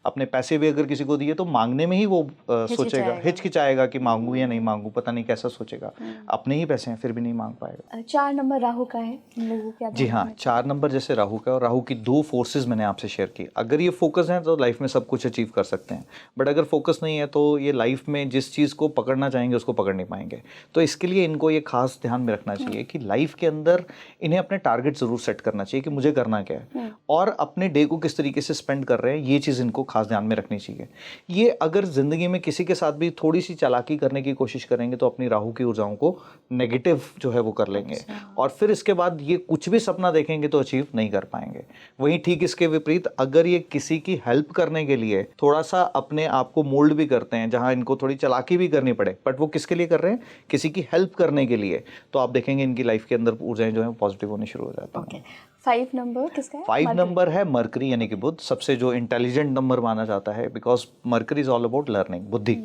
S1: अपने पैसे भी अगर किसी को दिए तो मांगने में ही वो सोचेगा, हिचकिचाएगा कि मांगू या नहीं मांगू, पता नहीं कैसा सोचेगा। अपने ही पैसे हैं फिर भी नहीं मांग पाएगा।
S2: 4 नंबर राहु का है, लोगों क्या?
S1: जी हाँ, 4 नंबर जैसे राहु का, और राहु की 2 फोर्सेस मैंने आपसे शेयर की। अगर ये फोकस है तो लाइफ में सब कुछ अचीव कर सकते हैं, बट अगर फोकस नहीं है तो ये लाइफ में जिस चीज़ को पकड़ना चाहेंगे उसको पकड़ नहीं पाएंगे। तो इसके लिए इनको ये खास ध्यान में रखना चाहिए कि लाइफ के अंदर इन्हें अपने टारगेट ज़रूर सेट करना चाहिए कि मुझे करना क्या है, और अपने डे को किस तरीके से स्पेंड कर रहे हैं, ये चीज़ इनको खास ध्यान में रखनी चाहिए। ये अगर जिंदगी में किसी के साथ भी थोड़ी सी चालाकी करने की कोशिश करेंगे तो अपनी राहु की ऊर्जाओं को नेगेटिव जो है वो कर लेंगे। और फिर इसके बाद ये कुछ भी सपना देखेंगे तो अचीव नहीं कर पाएंगे। वहीं ठीक इसके विपरीत अगर ये किसी की हेल्प करने के लिए थोड़ा सा अपने आप को मोल्ड भी करते हैं, जहां इनको थोड़ी चालाकी भी करनी पड़े, बट वो किसके लिए कर रहे हैं, किसी की हेल्प करने के लिए, तो आप देखेंगे इनकी लाइफ के अंदर ऊर्जाएं जो है पॉजिटिव होनी शुरू हो जाती हैं।
S2: 5 नंबर किसका है?
S1: 5 नंबर है मरकरी यानी कि बुध, सबसे जो इंटेलिजेंट नंबर माना जाता है, because mercury is all about learning, बुद्धि।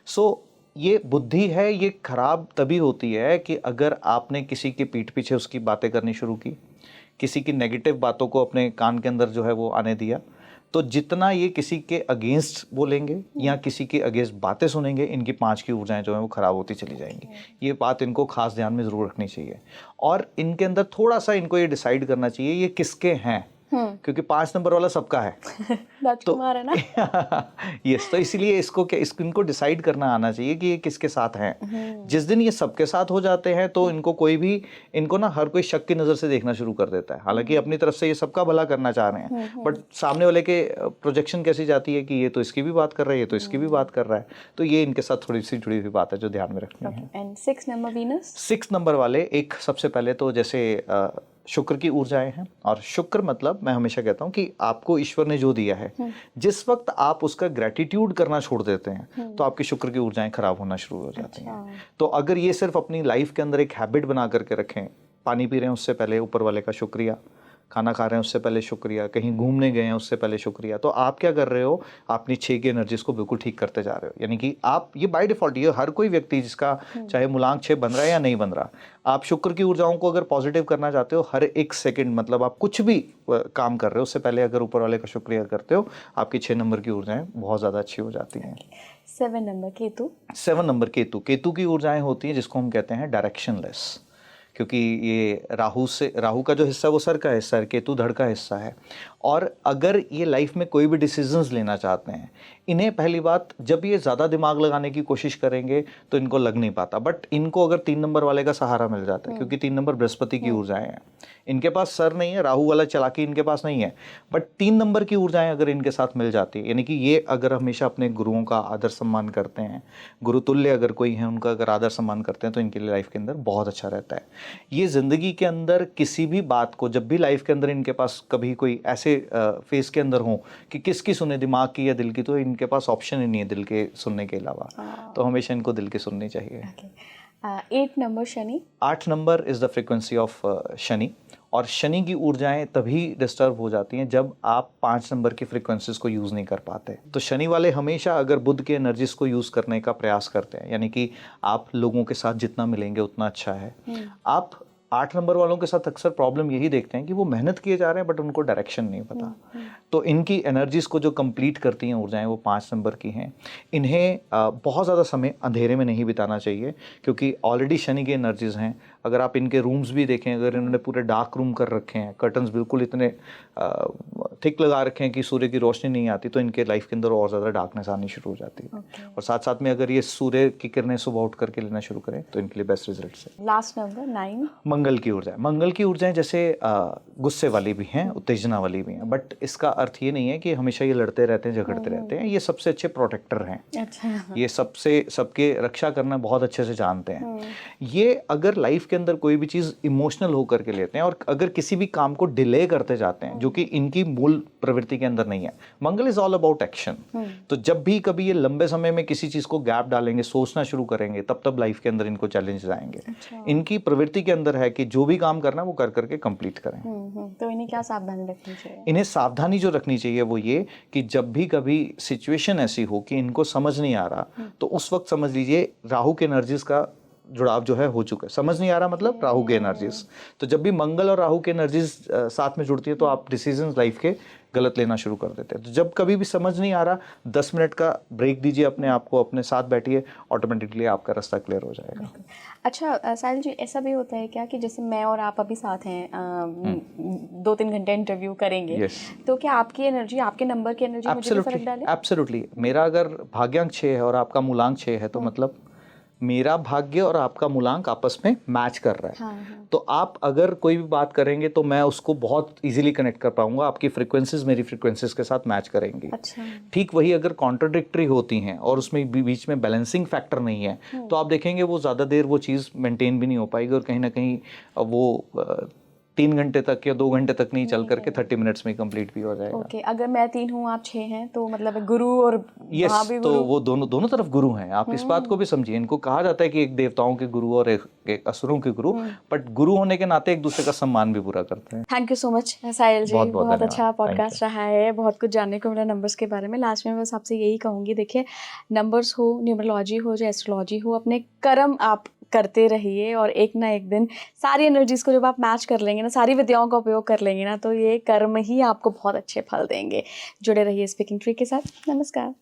S1: सो ये बुद्धि है, ये खराब तभी होती है कि अगर आपने किसी के पीठ पीछे उसकी बातें करनी शुरू की, किसी की नेगेटिव बातों को अपने कान के अंदर जो है वो आने दिया, तो जितना ये किसी के अगेंस्ट बोलेंगे या किसी के अगेंस्ट बातें सुनेंगे, इनकी 5 की ऊर्जाएं जो हैं वो खराब होती चली जाएंगी। ये बात इनको खास ध्यान में ज़रूर रखनी चाहिए, और इनके अंदर थोड़ा सा इनको ये डिसाइड करना चाहिए ये किसके हैं, क्योंकि 5 नंबर वाला सबका है,
S2: राजकुमार है ना।
S1: यस, तो इसीलिए इनको डिसाइड करना आना चाहिए कि ये किसके साथ हैं। जिस दिन ये सबके साथ हो जाते हैं तो इनको ना हर कोई शक की नज़र से देखना शुरू कर देता है। हालांकि अपनी तरफ से ये सबका भला करना चाह रहे हैं, बट सामने वाले के प्रोजेक्शन कैसी जाती है कि ये तो इसकी भी बात कर रहा है, ये तो इसकी भी बात कर रहा है, तो ये इनके साथ थोड़ी सी जुड़ी हुई बात है जो ध्यान में रखनी है।
S2: And 6 number Venus.
S1: 6 नंबर वाले एक सबसे पहले तो जैसे शुक्र की ऊर्जाएं हैं, और शुक्र मतलब मैं हमेशा कहता हूं कि आपको ईश्वर ने जो दिया है, जिस वक्त आप उसका ग्रेटिट्यूड करना छोड़ देते हैं तो आपकी शुक्र की ऊर्जाएं खराब होना शुरू हो जाती हैं। तो अगर ये सिर्फ अपनी लाइफ के अंदर एक हैबिट बना करके रखें, पानी पी रहे हैं उससे पहले ऊपर वाले का शुक्रिया, खाना खा रहे हैं उससे पहले शुक्रिया, कहीं घूमने गए हैं उससे पहले शुक्रिया, तो आप क्या कर रहे हो, अपनी 6 की एनर्जीज को बिल्कुल ठीक करते जा रहे हो। यानी कि आप ये बाय डिफॉल्ट, ये हर कोई व्यक्ति जिसका चाहे मूलांक 6 बन रहा है या नहीं बन रहा, आप शुक्र की ऊर्जाओं को अगर पॉजिटिव करना चाहते हो, हर एक सेकंड मतलब आप कुछ भी काम कर रहे हो उससे पहले अगर ऊपर वाले का शुक्रिया करते हो, आपकी 6 नंबर की ऊर्जाएं बहुत ज़्यादा अच्छी हो जाती हैं।
S2: 7 नंबर केतु।
S1: 7 नंबर केतु। केतु की ऊर्जाएं होती हैं जिसको हम कहते हैं डायरेक्शनलेस, क्योंकि ये राहु का जो हिस्सा है वो सर का हिस्सा है, केतु धड़ का हिस्सा है। और अगर ये लाइफ में कोई भी डिसीजंस लेना चाहते हैं, इन्हें पहली बात, जब ये ज़्यादा दिमाग लगाने की कोशिश करेंगे तो इनको लग नहीं पाता। बट इनको अगर 3 नंबर वाले का सहारा मिल जाता है, क्योंकि 3 नंबर बृहस्पति की ऊर्जाएं हैं, इनके पास सर नहीं है, राहु वाला चालाकी इनके पास नहीं है, बट 3 नंबर की ऊर्जाएं अगर इनके साथ मिल जाती है, यानी कि ये अगर हमेशा अपने गुरुओं का आदर सम्मान करते हैं, गुरुतुल्य अगर कोई है उनका अगर आदर सम्मान करते हैं, तो इनके लिए लाइफ के अंदर बहुत अच्छा रहता है। ये ज़िंदगी के अंदर किसी भी बात को, जब भी लाइफ के अंदर इनके पास कभी कोई ऐसे फेस के अंदर हो कि किसकी सुने, दिमाग की या दिल की, तो इनके पास ऑप्शन ही नहीं है दिल के सुनने के अलावा, तो हमेशा इनको दिल की सुननी चाहिए।
S2: 8 number Shani.
S1: 8 number is the frequency of Shani. और शनि की ऊर्जाएं तभी डिस्टर्ब हो जाती हैं जब आप 5 नंबर की फ्रिक्वेंसीज को यूज़ नहीं कर पाते। तो शनि वाले हमेशा अगर बुध के एनर्जीज को यूज़ करने का प्रयास करते हैं, यानी कि आप लोगों के साथ जितना मिलेंगे उतना अच्छा है। आप 8 नंबर वालों के साथ अक्सर प्रॉब्लम यही देखते हैं कि वो मेहनत किए जा रहे हैं बट उनको डायरेक्शन नहीं पता। तो इनकी एनर्जीज को जो कंप्लीट करती हैं ऊर्जाएं, वो 5 नंबर की हैं। इन्हें बहुत ज़्यादा समय अंधेरे में नहीं बिताना चाहिए, क्योंकि ऑलरेडी शनि की एनर्जीज हैं। अगर आप इनके रूम्स भी देखें, अगर इन्होंने पूरे डार्क रूम कर रखे हैं, कर्टन्स बिल्कुल इतने थिक लगा रखे हैं कि सूर्य की रोशनी नहीं आती, तो इनके लाइफ के अंदर और ज़्यादा डार्कनेस आनी शुरू हो जाती है। और साथ साथ में अगर ये सूर्य की किरणें सुबह उठ करके लेना शुरू करें तो इनके लिए बेस्ट रिजल्ट्स है।
S2: लास्ट नंबर 9,
S1: मंगल की ऊर्जा। मंगल की ऊर्जाएं जैसे गुस्से वाली भी हैं, उत्तेजना वाली भी हैं, बट इसका अर्थ ये नहीं है कि हमेशा ये लड़ते रहते हैं, झगड़ते रहते हैं। ये सबसे अच्छे प्रोटेक्टर हैं।
S2: अच्छा।
S1: ये सबके रक्षा करना बहुत अच्छे से जानते हैं। ये अगर लाइफ के अंदर कोई भी चीज़ इमोशनल होकर के लेते हैं और अगर किसी भी काम को डिले करते जाते हैं, जो कि इनकी मूल प्रवृत्ति के अंदर नहीं है। मंगल इज ऑल अबाउट एक्शन। तो जब भी कभी ये लंबे समय में किसी चीज़ को गैप डालेंगे, सोचना शुरू करेंगे, तब लाइफ के अंदर इनको चैलेंज आएंगे। इनकी प्रवृत्ति के अंदर है कि जो भी काम करना है वो कर करके कंप्लीट करें।
S2: तो इन्हें क्या सावधानी रखनी चाहिए?
S1: इन्हें सावधानी जो रखनी चाहिए वो ये कि जब भी कभी सिचुएशन ऐसी हो कि इनको समझ नहीं आ रहा, तो उस वक्त समझ लीजिए राहु के एनर्जीज का जुड़ाव जो है हो चुका है। समझ नहीं आ रहा मतलब राहु के एनर्जीज। तो जब भी मंगल और राहु के एनर्जीज साथ में जुड़ती है तो आप डिसीजंस लाइफ के गलत लेना शुरू कर देते हैं। तो जब कभी भी समझ नहीं आ रहा, 10 मिनट का ब्रेक दीजिए अपने आप को, अपने साथ बैठिए, ऑटोमेटिकली आपका रास्ता क्लियर हो जाएगा।
S2: अच्छा साहिल जी, ऐसा भी होता है क्या कि जैसे मैं और आप अभी साथ हैं, 2-3 घंटे इंटरव्यू करेंगे, तो क्या आपकी एनर्जी, आपके नंबर की एनर्जी मुझे भी फर्क डाले?
S1: एब्सोल्युटली। मेरा अगर भाग्यांक 6 है और आपका मूलांक 6 है, तो मतलब मेरा भाग्य और आपका मूलांक आपस में मैच कर रहा है। हाँ। तो आप अगर कोई भी बात करेंगे तो मैं उसको बहुत इजीली कनेक्ट कर पाऊंगा। आपकी फ्रीक्वेंसीज मेरी फ्रीक्वेंसीज के साथ मैच करेंगी। अच्छा। ठीक वही अगर कॉन्ट्राडिक्टरी होती हैं और उसमें बीच में बैलेंसिंग फैक्टर नहीं है, तो आप देखेंगे वो ज़्यादा देर वो चीज़ मेंटेन भी नहीं हो पाएगी और कहीं ना कहीं वो 3 घंटे तक या 2 घंटे तक नहीं चल करके 30 मिनट्स में कंप्लीट भी हो जाएगा।
S2: ओके, अगर मैं 3 हूँ, आप 6 हैं, तो मतलब गुरु और
S1: वहाँ भी गुरु, तो वो दोनों तरफ गुरु हैं। आप इस बात को भी समझिए। इनको कहा जाता है कि एक देवताओं के गुरु और एक असुरों के गुरु, बट गुरु होने के नाते एक दूसरे का सम्मान भी पूरा करते हैं।
S2: थैंक यू सो मच साहिल जी, बहुत अच्छा पॉडकास्ट रहा है, बहुत कुछ जानने को मिला नंबर्स के बारे में। लास्ट में बस आपसे यही कहूँगी, देखिए नंबर्स हो, न्यूमरोलॉजी हो, या एस्ट्रोलॉजी हो, अपने कर्म आप करते रहिए और एक ना एक दिन सारी एनर्जीज को जब आप मैच कर लेंगे ना, सारी विद्याओं का उपयोग कर लेंगे ना, तो ये कर्म ही आपको बहुत अच्छे फल देंगे। जुड़े रहिए स्पीकिंग ट्री के साथ। नमस्कार।